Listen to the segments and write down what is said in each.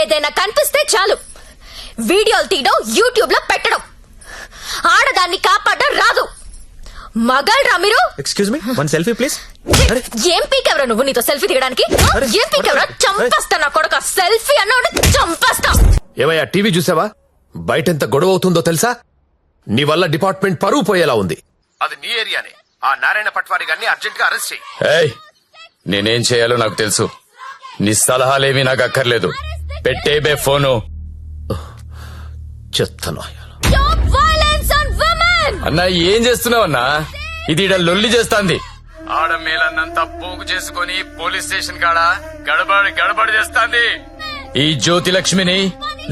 ఏదైనా కనిపిస్తే చాలు వీడియోలు తీయడం, యూట్యూబ్ లో పెట్టడం. ఆడదాన్ని కాపాడడం రాదు. మగాళ్ళరా మీరు? Excuse me, one selfie please. ఏం పీకెవరా నువ్వు? నీతో సెల్ఫీ దిగడానికి ఏం పీకెవరా? చంపేస్తా నా కొడుక. సెల్ఫీ అన్నాడు చంపేస్తా. ఏమయ్యా టీవీ చూసావా? బయట ఎంత గొడవ అవుతుందో తెలుసా? నీ వల్ల డిపార్ట్మెంట్ పరువు పోయేలా ఉంది. అది నీ ఏరియానే. ఆ నారాయణ పట్వారి గారిని అర్జెంట్ గా అరెస్ట్ చేయి. ఏయ్, నేనేం చేయాలో నాకు తెలుసు. నీ సలహాలేమీ నాకు అక్కర్లేదు. పెట్టేబే ఫోను. చెత్తను అన్నా ఏం చేస్తున్నావన్నా? ఇది ఈడ లొల్లి చేస్తాంది. ఆడ మేలన్నంతా పోగు చేసుకుని పోలీస్ స్టేషన్ కాడ గడబడి చేస్తాంది. ఈ జ్యోతి లక్ష్మిని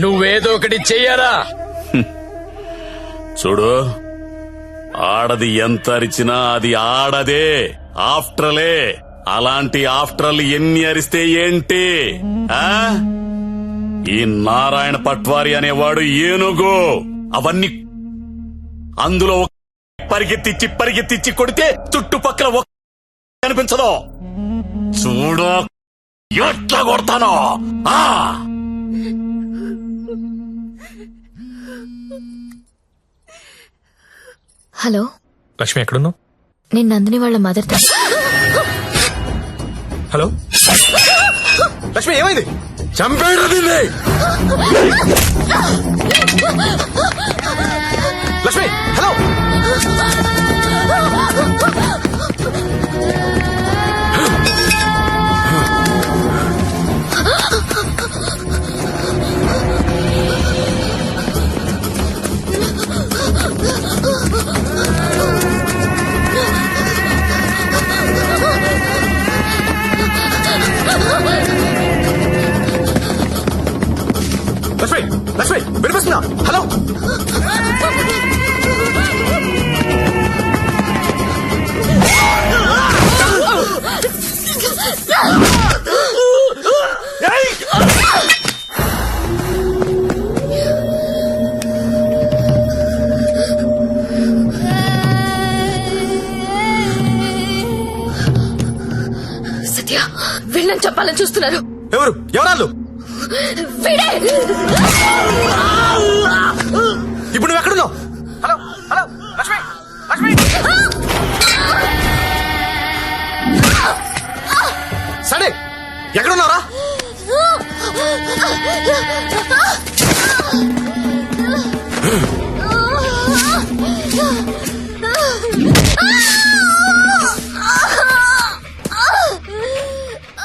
నువ్వేదో ఒకటి చెయ్యాలా? చూడు, ఆడది ఎంత అరిచినా అది ఆడదే. ఆఫ్టర్లే. అలాంటి ఆఫ్టర్లు ఎన్ని అరిస్తే ఏంటి? ఈ నారాయణ పట్వారి అనేవాడు ఏనుగు. అవన్నీ అందులో పరిగెత్తిచ్చి కొడితే చుట్టుపక్కల కనిపించదు. చూడు ఎట్లా కొడతానో. హలో లక్ష్మి ఎక్కడున్నావు? నేను నందిని వాళ్ళ మదర్. హలో లక్ష్మి, ఏమైంది? చంపేడు దీన్ని. లక్ష్మి హలో. లక్ష్మి వినిపిస్తున్నా? హలో. సత్య, వీళ్ళని చెప్పాలని చూస్తున్నారు. ఎవరాళ్ళు? ఇప్పుడు నువ్వు ఎక్కడున్నావు? Hello hello Lakshmi Lakshmi. సరే ఎక్కడున్నారా?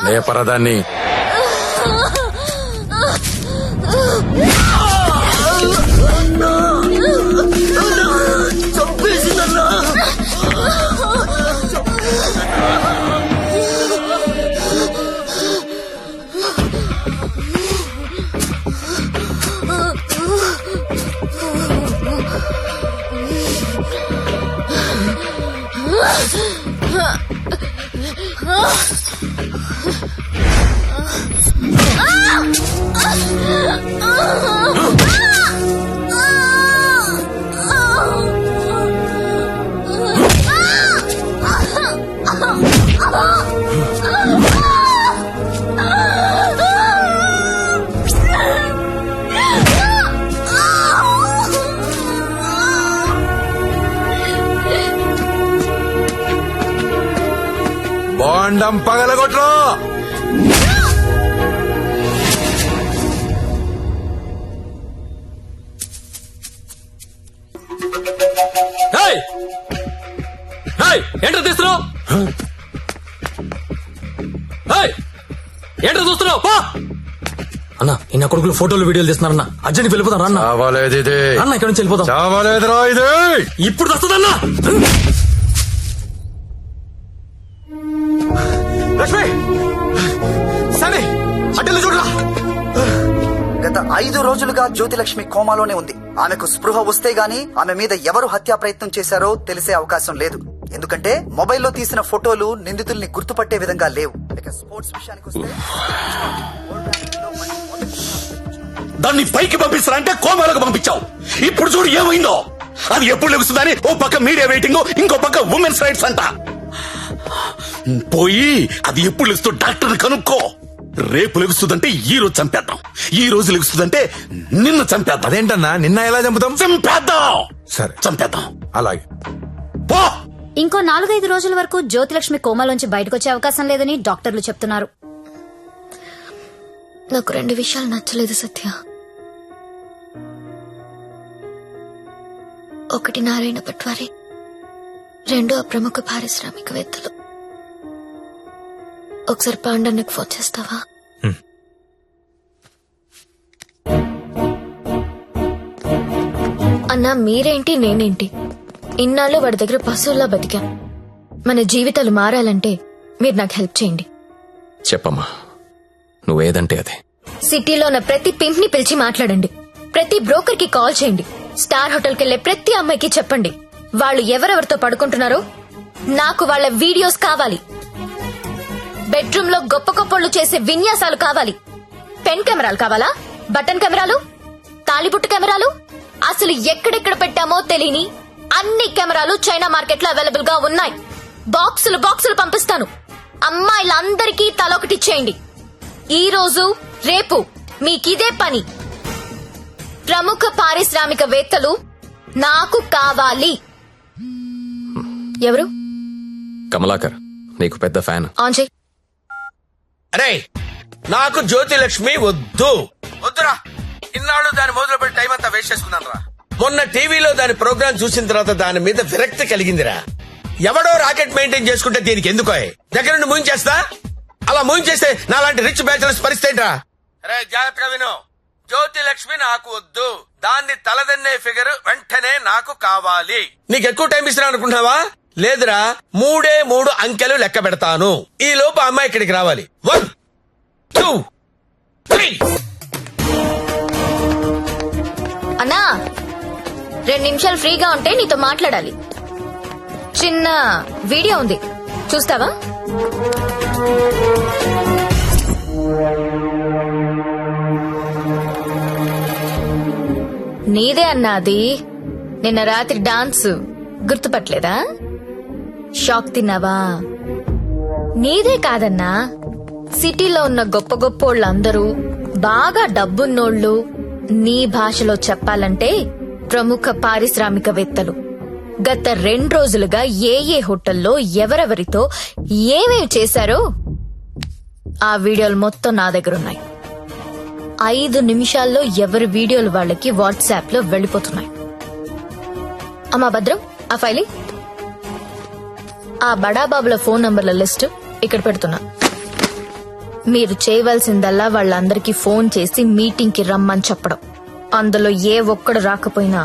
లేపరదాన్ని. బాండం పగలగొట్రా. ఏంటో తీస్తున్నావు? ఏంటో చూస్తున్నావు? అన్నా ఇన్న కొడుకులు ఫోటోలు వీడియోలు తీస్తున్నారన్నా. అర్జెంట్ వెళ్ళిపోతాను అన్న. చావాలేదు ఇది. అన్న ఇక్కడ నుంచి వెళ్ళిపోతాం. చావాలేదురా ఇది. ఇప్పుడు వస్తుందన్నా. లక్ష్మి సరే అడ్డలు చూడరా. గత 5 రోజులుగా జ్యోతిలక్ష్మి కోమాలోనే ఉంది. ఆమెకు స్పృహ వస్తే గానీ ఆమె మీద ఎవరు హత్యా ప్రయత్నం చేశారో తెలిసే అవకాశం లేదు. ఎందుకంటే మొబైల్లో తీసిన ఫోటోలు నిందితుల్ని గుర్తుపట్టే విధంగా లేవు. ఇక స్పోర్ట్స్ విషయానికి వస్తే దాన్ని పైకి పంపిస్తారంటే కోమాలకు పంపించావు. ఇప్పుడు చూడు ఏమైందో. అది ఎప్పుడు లెగుస్తుందని ఓ పక్క మీడియా వెయిటింగ్, ఇంకో పక్క ఉమెన్స్ రైట్స్ అంట. పోయి అది ఎప్పుడు లెగుస్తూ డాక్టర్ని కనుక్కో. రేపు లెగుస్తుందంటే ఈ రోజు చంపేద్దాం, ఈ రోజు లెగుస్తుందంటే నిన్ను చంపేద్దాం. అదేంటన్నా నిన్న ఎలా చంపుతాం? చంపేద్దాం, సరే చంపేద్దాం. అలాగే. పో. ఇంకో 4-5 రోజుల వరకు జ్యోతిలక్ష్మి కోమాలోంచి బయటకొచ్చే అవకాశం లేదని డాక్టర్లు చెప్తున్నారు. నాకు 2 విషయాలు నచ్చలేదు సత్య. ఒకటి నారాయణ పట్వారి, 2 ఆ ప్రముఖ పారిశ్రామికవేత్తలు. ఒకసారి పాండన్నకు ఫోన్ చేస్తావా? అన్నా మీరేంటి నేనేంటి, ఇన్నాళ్ళు వాడి దగ్గర పశువుల్లా బతికాం. మన జీవితాలు మారాలంటే మీరు నాకు హెల్ప్ చేయండి. చెప్పమ్మా, నువ్వేదంటే అదే. సిటీలో ఉన్న ప్రతి పింప్ ని పిలిచి మాట్లాడండి, ప్రతి బ్రోకర్ కి కాల్ చేయండి, స్టార్ హోటల్ కెళ్లే ప్రతి అమ్మాయికి చెప్పండి వాళ్ళు ఎవరెవరితో పడుకుంటున్నారో నాకు వాళ్ళ వీడియోస్ కావాలి. బెడ్రూమ్ లో గొప్ప గొప్పళ్ళు చేసే విన్యాసాలు కావాలి. పెన్ కెమెరాలు కావాలా, బటన్ కెమెరాలు, తాళిబుట్టు కెమెరాలు, అసలు ఎక్కడెక్కడ పెట్టామో తెలియని అన్ని కెమెరాలు చైనా మార్కెట్ లో అవైలబుల్ గా ఉన్నాయి. బాక్సులు బాక్సులు పంపిస్తాను. అమ్మాయిలందరికీ తలొకటిచ్చేయండి. ఈ రోజు రేపు మీకిదే పని. ప్రముఖ పారిశ్రామికవేత్తలు నాకు కావాలి. ఎవరు? కమలాకర్, నీకు పెద్ద ఫ్యాన్. ఆన్ చేయి. అరే, నాకు జ్యోతిలక్ష్మి వద్దు. వద్దురా, ఇన్నాళ్ళు దాని మొదలు పెట్టి టైం అంతా వేస్ట్ చేసుకున్నాను రా. మొన్న టీవీలో దాని ప్రోగ్రామ్ చూసిన తర్వాత దాని మీద విరక్తి కలిగిందిరా. ఎవడో రాకెట్ మెయింటైన్ చేసుకుంటే దీనికి ఎందుకో దగ్గర నుండి మూయించేస్తా. అలా మూయించేస్తే నాలాంటి రిచ్ బ్యాచులర్స్ పరిస్థితి ఏంట్రా? అరే జాగ్రత్తగా విను, జ్యోతిలక్ష్మి నాకు వద్దు. దాన్ని తలదన్నే ఫిగర్ వెంటనే నాకు కావాలి. నీకు ఎక్కువ టైం ఇస్తున్నా అనుకుంటున్నావా? లేదురా, 3 అంకెలు లెక్క పెడతాను. ఈ లోపు అమ్మాయి ఇక్కడికి రావాలి. 1 2 3. అన్నా 2 నిమిషాలు ఫ్రీగా ఉంటే నీతో మాట్లాడాలి. చిన్న వీడియో ఉంది, చూస్తావా? నీదే అన్నా అది. నిన్న రాత్రి డాన్స్ గుర్తుపట్టలేదా? షాక్ తిన్నావా? నీదే కాదన్నా, సిటీలో ఉన్న గొప్ప గొప్పోళ్ళందరూ బాగా డబ్బున్నోళ్ళు, నీ భాషలో చెప్పాలంటే ప్రముఖ పారిశ్రామికవేత్తలు గత 2 రోజులుగా ఏ హోటల్లో ఎవరెవరితో ఏమేమి చేశారో ఆ వీడియోలు మొత్తం నా దగ్గర ఉన్నాయి. 5 నిమిషాల్లో ఎవరి వీడియోలు వాళ్ళకి వాట్సాప్ లో వెళ్లిపోతున్నాయి. అమ్మా భద్రం, ఆ ఫైలి, ఆ బడాబాబుల ఫోన్ నంబర్ల లిస్టు ఇక్కడ పెడుతున్నా. మీరు చేయవలసిందల్లా వాళ్ళందరికీ ఫోన్ చేసి మీటింగ్ కి రమ్మని చెప్పడం. అందులో ఏ ఒక్కడు రాకపోయినా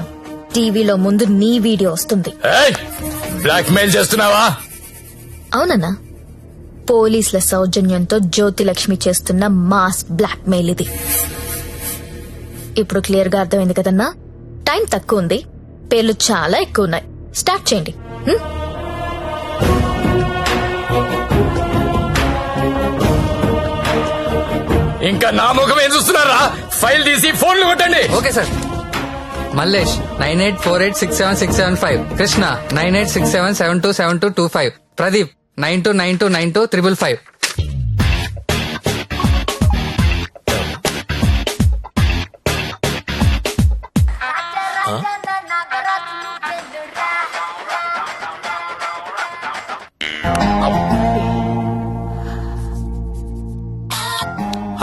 టీవీలో ముందు నీ వీడియో వస్తుంది. బ్లాక్ మెయిల్ చేస్తున్నావా? అవునన్నా, పోలీసుల సౌజన్యంతో జ్యోతిలక్ష్మి చేస్తున్న మాస్ బ్లాక్ మెయిల్ ఇది. ఇప్పుడు క్లియర్ గా అర్థమైంది కదన్నా? టైం తక్కువ ఉంది, పేర్లు చాలా ఎక్కువ ఉన్నాయి. స్టార్ట్ చేయండి. ఇంకా నా ముఖం ఏం చూస్తున్నారా? ఫైల్ తీసి ఫోన్లు కొట్టండి. Okay sir. Mallesh 9848676775, Krishna 9867727225, Pradeep 92929255.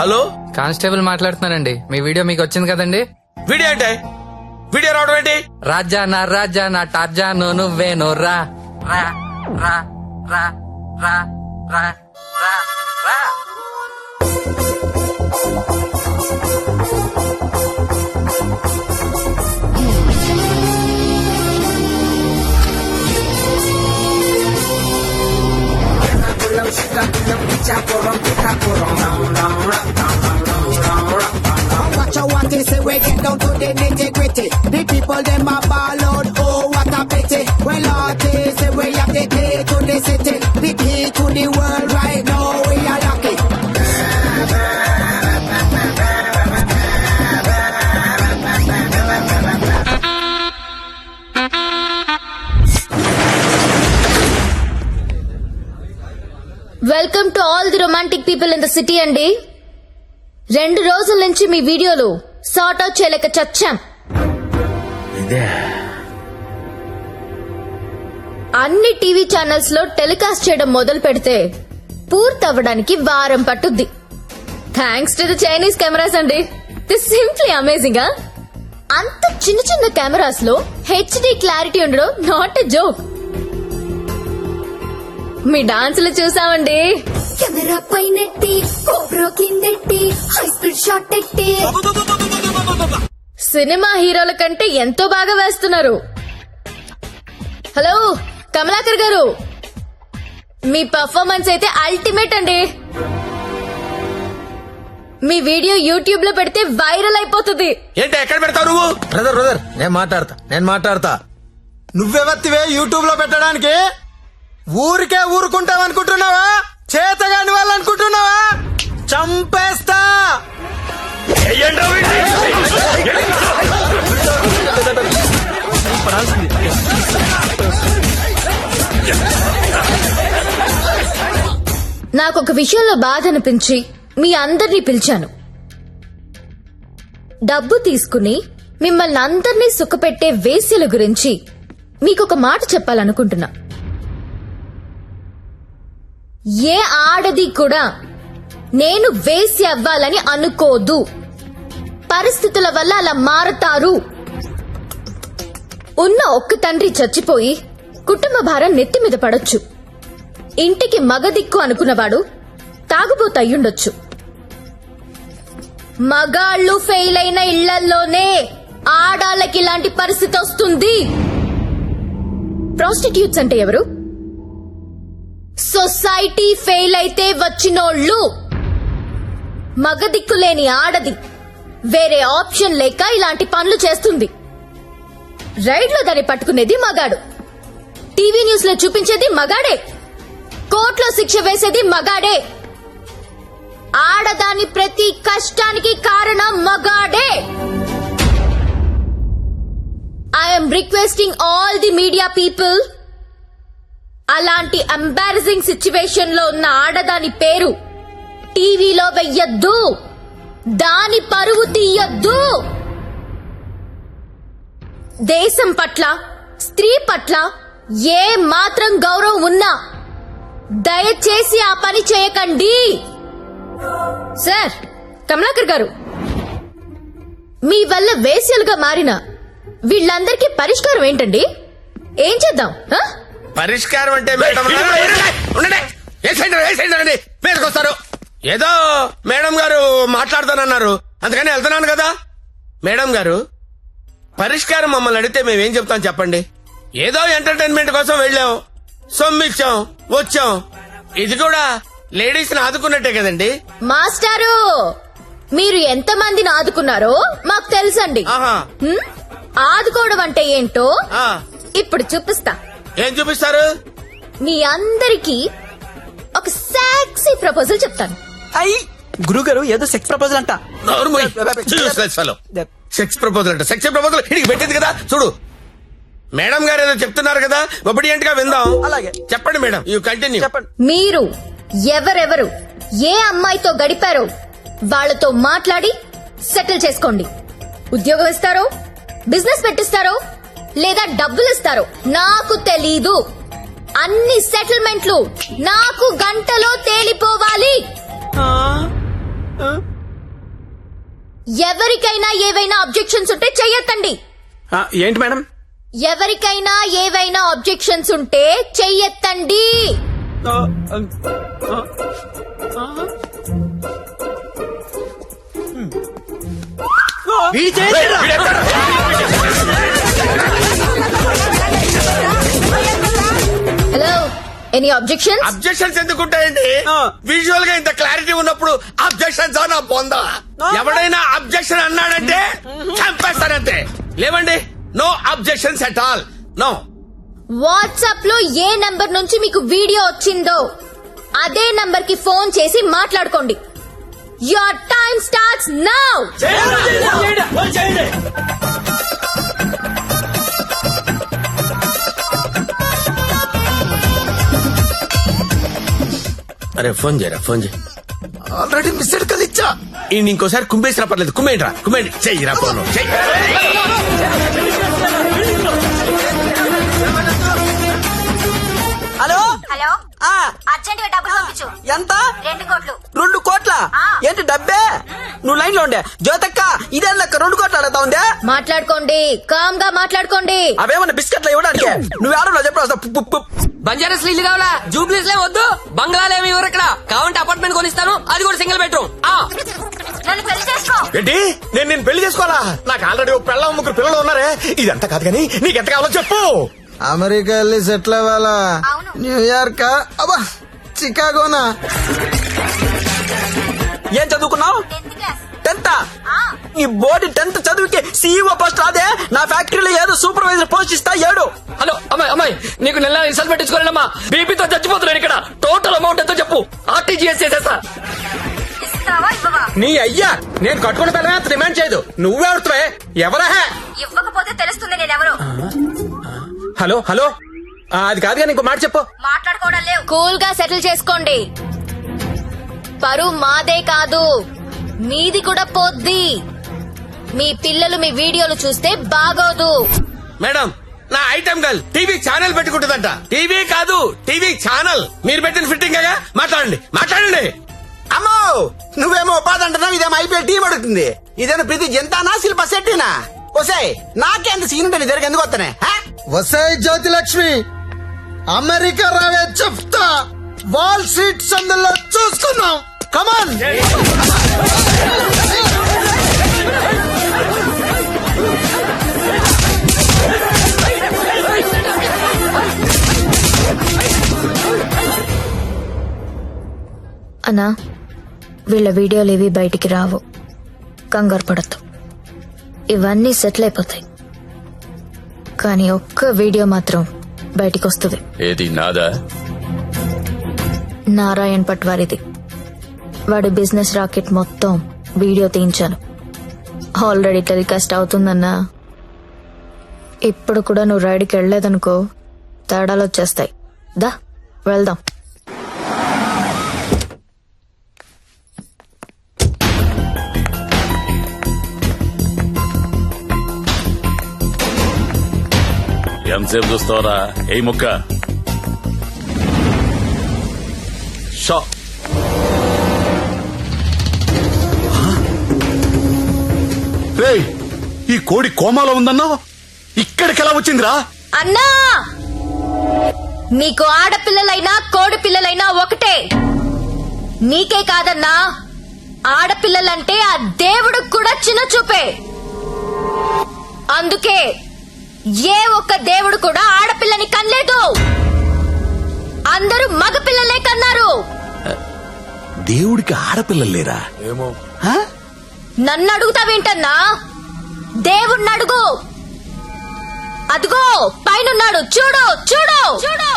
Hello, constable మాట్లాడుతున్నానండి. మీ వీడియో మీకు వచ్చింది కదండి? వీడియో అంటే వీడియో రావడం ఏంటి? రాజా నా టార్జాను నువ్వేను రా రా రా రా రా రా రా రా. Watch out what they say, we get down to the nitty-gritty. The people them a ball out, oh what a pity. Well artists say we have the key to the city, the key to the world right now, we are lucky. Welcome to all the romantic people in the city అండి. 2 రోజుల నుంచి మీ వీడియోలు sort out చేయలేక చచ్చాం. ఇదే అన్ని TV channels లో telecast చేయడం మొదలు పెడితే పూర్తవ్వడానికి వారం పట్టుద్ది. Thanks to the Chinese cameras అండి. This simply amazing. అంత చిన్న చిన్న కెమెరాస్ లో హెచ్డి క్లారిటీ ఉండడం నాట్ ఎ జోక్. మీ డాన్సులు చూసామండి. కెమెరా పైనెట్టి కోబ్రో కిందెట్టి హై స్పీడ్ షాట్ ఎట్టి సినిమా హీరోల కంటే ఎంతో బాగా వేస్తున్నారు. హలో కమలాకర్ గారు, మీ పర్ఫార్మెన్స్ అయితే అల్టిమేట్ అండి. మీ వీడియో యూట్యూబ్ లో పెడితే వైరల్ అయిపోతుంది. ఏంటి ఎక్కడ పెడతావు నువ్వు? బ్రదర్ నేను మాట్లాడతా. నువ్వెవత్తివే యూట్యూబ్ లో పెట్టడానికి? ఊరికే ఊరుకుంటావనుకుంటున్నావా? చేతగాని వాళ్ళు అనుకుంటున్నావా? చంపేస్తా. నాకొక విషయంలో బాధ అనిపించి మీ అందరినీ పిలిచాను. డబ్బు తీసుకుని మిమ్మల్ని అందరినీ సుఖపెట్టే వేశ్యల గురించి మీకొక మాట చెప్పాలనుకుంటున్నా. ఏ ఆడది కూడా నేను వేశ్య అవ్వాలని అనుకోదు. పరిస్థితుల వల్ల అలా మారతారు. ఉన్న ఒక్క తండ్రి చచ్చిపోయి కుటుంబ భారం నెత్తి మీద పడొచ్చు. ఇంటికి మగదిక్కు అనుకున్నవాడు తాగుబోతయ్యుండొచ్చు. మగాళ్ళు ఫెయిల్ అయిన ఇళ్లల్లోనే ఆడాళ్ళకి ఇలాంటి పరిస్థితి వస్తుంది. ప్రాస్టిట్యూట్స్ అంటే ఎవరు? సొసైటీ ఫెయిల్ అయితే వచ్చినోళ్ళు. మగదిక్కు లేని ఆడది వేరే ఆప్షన్ లేక ఇలాంటి పనులు చేస్తుంది. రైడ్ లో దాన్ని పట్టుకునేది మగాడు, టీవీ న్యూస్ లో చూపించేది మగాడే, కోర్టులో శిక్ష వేసేది మగాడే. ఆడదాని ప్రతి కష్టానికి కారణం మగాడే. I'm requesting all the media people, అలాంటి ఎంబారసింగ్ సిచ్యువేషన్ లో ఉన్న ఆడదాని పేరు టీవీలో వెయ్యొద్దు. దాని పరువు తీయొద్దు. దేశం పట్ల, స్త్రీ పట్ల ఏ మాత్రం గౌరవం ఉన్నా దయచేసి ఆ పని చేయకండి. సార్ కమలాకర్ గారు, మీ వల్ల వేశ్యలుగా మారిన వీళ్ళందరికీ పరిష్కారం ఏంటండి? ఏం చేద్దాం? పరిష్కారం అంటే మేడం మీదకొస్తారు. ఏదో మేడం గారు మాట్లాడతానన్నారు, అందుకని వెళ్తున్నాను కదా. మేడం గారు, పరిష్కారం మమ్మల్ని అడిగితే మేమేం చెప్తాం చెప్పండి? ఏదో ఎంటర్టైన్మెంట్ కోసం వెళ్ళాం, సొమ్మిచ్చాం, వచ్చాం. ఇది కూడా లేడీస్ ని ఆదుకున్నట్టే కదండి. మాస్టారు, మీరు ఎంత మందిని ఆదుకున్నారో మాకు తెలుసండి. ఆహా. ఆదుకోవడం అంటే ఏంటో ఆ. ఇప్పుడు చూపిస్తా. ఏం చూపిస్తారు? మీ అందరికీ ఒక సెక్సీ ప్రపోజల్ చెప్తాను. అయ్యి గురుగారు ఏదో సెక్స్ ప్రపోజల్ అంట. సెక్స్ ప్రపోజల్ అంట. సెక్స్ ప్రపోజల్ ఇడికి పెట్టింది కదా చూడు. మేడం గారు ఏదో చెప్తున్నారు కదా, ఒబిడియంట్ గా విందాం. అలాగే చెప్పండి మేడం, యూ కంటిన్యూ. చెప్పండి. మీరు ఎవరెవరు ఏ అమ్మాయితో గడిపారో వాళ్ళతో మాట్లాడి సెటిల్ చేసుకోండి. ఉద్యోగం ఇస్తారో, బిజినెస్ పెట్టిస్తారో, లేదా డబ్బులు ఇస్తారో నాకు తెలీదు. అన్ని సెటిల్మెంట్లు నాకు గంటలో తేలిపోవాలి. ఎవరికైనా ఏవైనా అబ్జెక్షన్స్ ఉంటే చెయ్యొద్దండి. ఏంటి మేడం? ఎవరికైనా ఏవైనా అబ్జెక్షన్స్ ఉంటే చెయ్యొద్దండి. Hello, any objections? అబ్జెక్షన్స్ ఎందుకుంటాయండి? విజువల్ గా ఇంత క్లారిటీ ఉన్నప్పుడు అబ్జెక్షన్స్ నా పొందా. ఎవడైనా అబ్జెక్షన్ అన్నాడంటే చంపేస్తానంతే. లేవండి, no objections at all. No. WhatsApp లో ఏ నంబర్ నుంచి మీకు వీడియో వచ్చిందో అదే నంబర్ కి ఫోన్ చేసి మాట్లాడుకోండి. Your time starts now. అరే ఫోన్ చేయరా, ఫోన్ చేయి. ఆల్రెడీ మిస్డ్ కాల్ ఇచ్చా. ఇంకోసారి కుమ్మేసినా పర్లేదు. కుమ్మేంట్రా కుమ్మేండి. చెయ్యిరా పోను చెయ్యి. హలో హలో ఆ, అర్జెంట్ గా డబ్బులు పంపించు. ఎంత 2 కోట్లు. 2 కోట్ల ఏంటి డబ్బే? నువ్వు లైన్ లో ఉండే జ్యోతక్క, ఇదే లెక్క 2 కోట్లు అడుగుతా ఉందే. మాట్లాడుకోండి, కామ్ గా మాట్లాడుకోండి. అవేమన్నా బిస్కెట్లు ఇవ్వడానికి నువ్వు ఆడలో చెప్పు. బంజారాస్ ఇల్లు కావాలా? జూబ్లీస్ లే వద్దు. బంగ్లాలు ఏమి ఇవ్వరు ఇక్కడ. కావాలంటే అపార్ట్మెంట్ కొనిస్తాను, అది కూడా సింగిల్ బెడ్రూమ్. నన్ను పెళ్లి చేసుకో. ఏంటి నేను పెళ్లి చేసుకోవాలా? నాకు ఆల్రెడీ 1 పిల్ల 3 పిల్లలు ఉన్నారే. ఇదంతా కాదు కానీ నీకెంత కావాలో చెప్పు. అమెరికా వెళ్ళి సెటిల్ అవ్వాలా? న్యూయార్క్, అబ్బా చికాగోనా? ఏం చదువుకున్నావు? 10th. ఈ బోర్డు 10th చదువుకి సీఈఓ పోస్ట్ రాదే? నా ఫ్యాక్టరీలో ఏదో సూపర్వైజర్ పోస్ట్ ఇస్తా 7. హలో అమ్మాయి నీకు నెల రిసల్ట్ పెట్టించుకోలేనమ్మా. బీపీతో చచ్చిపోతున్నాను ఇక్కడ. టోటల్ అమౌంట్ ఎంతో చెప్పు, ఆర్టీజీఎస్ చేసేస్తా. నీ అయ్యా నేను కట్టుకున్న పిల్లమే అంత డిమాండ్ చేయదు. నువ్వే అడుగుతావే ఎవరా? ఇవ్వకపోతే తెలుస్తుంది నేనెవరు. హలో హలో అది కాదు కానీ ఇంకో మాట చెప్పు. మాట్లాడుకోవడం లేవు. కూల్ గా సెటిల్ చేసుకోండి. పరువు మాదే కాదు, మీది కూడా పోద్ది. మీ పిల్లలు మీ వీడియోలు చూస్తే బాగోదు. మేడం నా ఐటమ్ గర్ల్ టీవీ ఛానల్ పెట్టుకుంటుందంట. టీవీ కాదు టీవీ ఛానల్. మీరు పెట్టిన ఫిట్టింగ్ మాట్లాడండి. అమ్మో, నువ్వేమో ఉపాధి అంటున్నావు, ఇదేమో ఐపీఎల్ టీం అడుగుతుంది. ఇదేమో ప్రతి జంతానా శిల్ప శెట్టినా? వసాయ్ నాకెంత సీన్ ఉంటే నీ దగ్గర ఎందుకు వస్తానే? వసాయ్ జ్యోతిలక్ష్మి అమెరికా రావే చెప్తా. వాల్ స్ట్రీట్ సందులో చూసుకుందాం. కమాన్. అన్నా, వీళ్ళ వీడియోలు ఏవి బయటికి రావు, కంగారు పడద్దు. ఇవన్నీ సెటిల్ అయిపోతాయి. కానీ ఒక్క వీడియో మాత్రం బయటికి వస్తుంది. ఏది నాదా? నారాయణ్ పట్వారిది. వాడి బిజినెస్ రాకెట్ మొత్తం వీడియో తీయించాను. ఆల్రెడీ టెలికాస్ట్ అవుతుందన్నా. ఇప్పుడు కూడా నువ్వు రైడ్కి వెళ్ళలేదనుకో, తేడాలు వచ్చేస్తాయి. దా వెళ్దాం. ఎంతసేపు చూస్తావరా? ఏ ముక్క షా. రేయ్, ఈ కోడి కోమాలో ఉందన్నావు, ఇక్కడికి ఎలా వచ్చిందిరా? అన్నా, నీకు ఆడపిల్లలైనా కోడి పిల్లలైనా ఒకటే. నీకే కాదన్నా, ఆడపిల్లలంటే ఆ దేవుడికి కూడా చిన్న చూపే. అందుకే ఏ ఒక్క దేవుడు కూడా ఆడపిల్లని కనలేదు. అందరూ మగపిల్లలే కన్నారు. దేవుడికి ఆడపిల్లలు లేరా? ఏమో. నన్ను అడుగుతావేంటన్నా? దేవుణ్ణి అడుగు. అదిగో పైనున్నాడు, చూడు చూడు చూడు.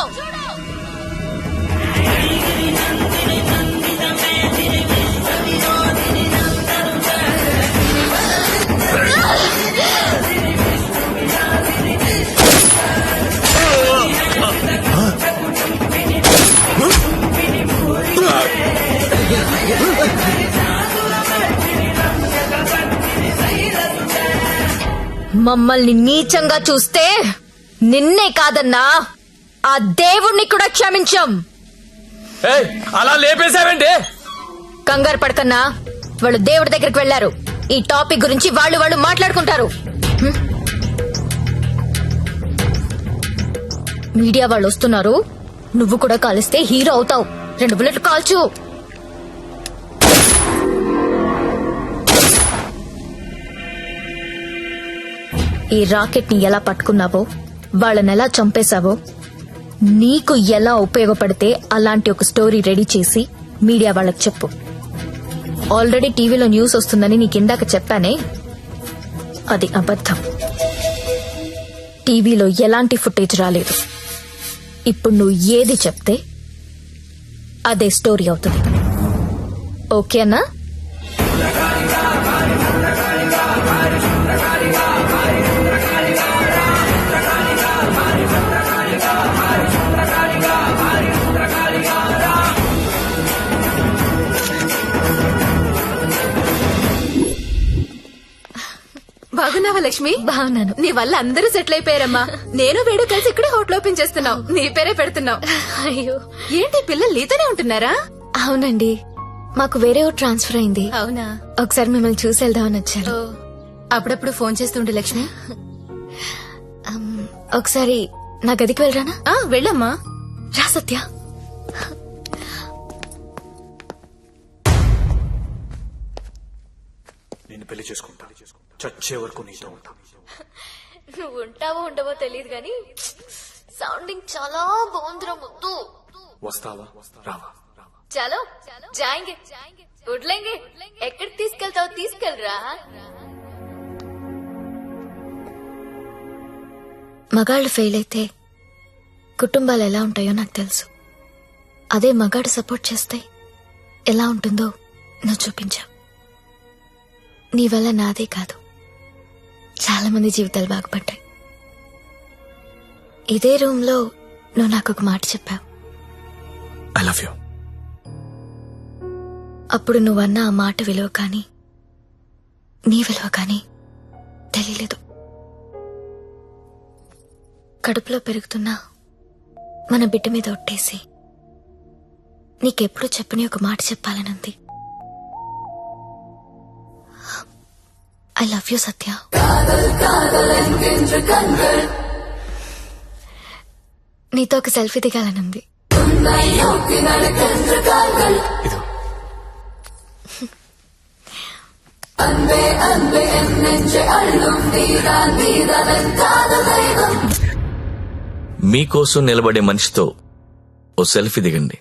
మమ్మల్ని నీచంగా చూస్తే నిన్నే కాదన్నా, ఆ దేవుణ్ణి కూడా క్షమించం. అలా లేపేశావంటే? కంగారు పడకన్నా, వాళ్ళు దేవుడి దగ్గరికి వెళ్లారు. ఈ టాపిక్ గురించి వాళ్ళు మాట్లాడుకుంటారు. మీడియా వాళ్ళు వస్తున్నారు. నువ్వు కూడా కాలిస్తే హీరో అవుతావు. 2 బుల్లెట్లు కాల్చు. ఈ రాకెట్ ని ఎలా పట్టుకున్నావో, వాళ్ళనెలా చంపేశావో, నీకు ఎలా ఉపయోగపడితే అలాంటి ఒక స్టోరీ రెడీ చేసి మీడియా వాళ్ళకి చెప్పు. ఆల్రెడీ టీవీలో న్యూస్ వస్తుందని నీకిందాక చెప్పానే, అది అబద్ధం. టీవీలో ఎలాంటి ఫుటేజ్ రాలేదు. ఇప్పుడు నువ్వు ఏది చెప్తే అదే స్టోరీ అవుతుంది. ఓకేనా? బాగున్నావా లక్ష్మి? బాగున్నాను. నీ వల్ల అందరూ సెటిల్ అయిపోయారమ్మా. నేను వేడు కలిసి ఇక్కడే హోటల్ ఓపెన్ చేస్తున్నావు. నీ పేరే పెడుతున్నావు. అయ్యో ఏంటి పిల్లలు నీతోనే ఉంటున్నారా? అవునండి, మాకు వేరే ఊరు ట్రాన్స్ఫర్ అయింది. అవునా? ఒకసారి మిమ్మల్ని చూసి వెళ్దామని వచ్చాను. ఓ, అప్పుడప్పుడు ఫోన్ చేస్తుండే లక్ష్మి. ఒకసారి నా గదికి వెళ్ళరానా? వెళ్ళమ్మా. రా సత్య. నేను పెళ్లి చేసుకుంటా, చచ్చే వరకు నీతో ఉంటా. నువ్వు ఉంటావో ఉండవో తెలియదు గాని సౌండింగ్ చాలా బాగుందిరా ముద్దు. వస్తావా రావా? చలో జాయింగే ఉడ్లేంగే. ఎక్కడికి తీసుకెళ్తావు తీసుకెళ్ళరా. మగాళ్ళు ఫెయిల్ అయితే కుటుంబాలు ఎలా ఉంటాయో నాకు తెలుసు. అదే మగాడు సపోర్ట్ చేస్తే ఎలా ఉంటుందో నువ్వు చూపించావు. నీ వల్ల నాదే కాదు, చాలా మంది జీవితాలు బాగుపడ్డాయి. ఇదే రూమ్ లో నువ్వు నాకు ఒక మాట చెప్పావు. I love you. అప్పుడు నువ్వన్న ఆ మాట విలువ కానీ నీ విలువ కానీ తెలియలేదు. కడుపులో పెరుగుతున్నా మన బిడ్డ మీద ఒట్టేసి నీకెప్పుడు చెప్పని ఒక మాట చెప్పాలనుంది. ఐ లవ్ యూ సత్య. నీతో ఒక సెల్ఫీ దిగాలనుంది. ఇదో మీకోసం నిలబడే మనిషితో ఓ సెల్ఫీ దిగండి.